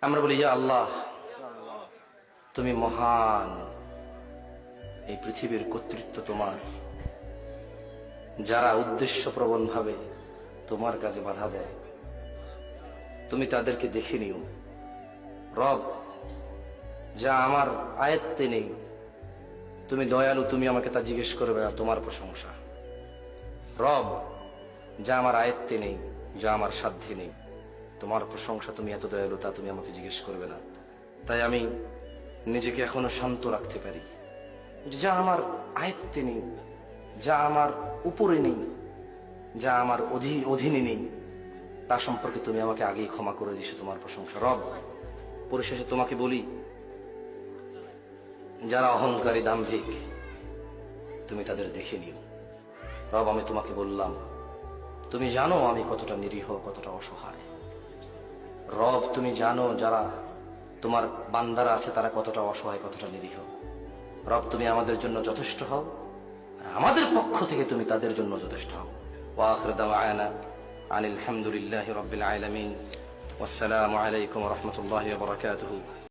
আমরা বলি ইয়া আল্লাহ, তুমি মহান, এই পৃথিবীর কর্তৃত্ব তোমার। যারা উদ্দেশ্যপ্রবণ ভাবে তোমার কাজে বাধা দেয়, তুমি তাদেরকে দেখে নিও। রব, যা আমার আয়ত্তে নেই, তুমি দয়ালু, তুমি আমাকে তা জিজ্ঞেস করবে না, তোমার প্রশংসা। রব, যা আমার আয়ত্তে নেই, যা আমার সাধ্যে নেই, তোমার প্রশংসা, তুমি এত দয়ালু, তা তুমি আমাকে জিজ্ঞেস করবে না। তাই আমি নিজেকে এখনো শান্ত রাখতে পারি। যা আমার আয়ত্তে নেই, যা আমার উপরে নেই, যা আমার অধীনে নেই, তা সম্পর্কে তুমি আমাকে আগেই ক্ষমা করে দিছো, তোমার প্রশংসা। রব, পরিশেষে তোমাকে বলি, যারা অহংকারী দাম্ভিক, তুমি তাদের দেখে নিও। রব, আমি তোমাকে বললাম, তুমি জানো আমি কতটা নিরীহ, কতটা অসহায়। রব, তুমি জানো যারা তোমার বান্দারা আছে তারা কতটা অসহায়, কতটা নিরীহ। রব, তুমি আমাদের জন্য যথেষ্ট হও, আমাদের পক্ষ থেকে তুমি তাদের জন্য যথেষ্ট হও। ওয়া আখিরু দাওয়ানা আনিল হামদুলিল্লাহি রাব্বিল আলামিন। ওয়াসসালামু আলাইকুম ওয়া রাহমাতুল্লাহি ওয়া বারাকাতুহু।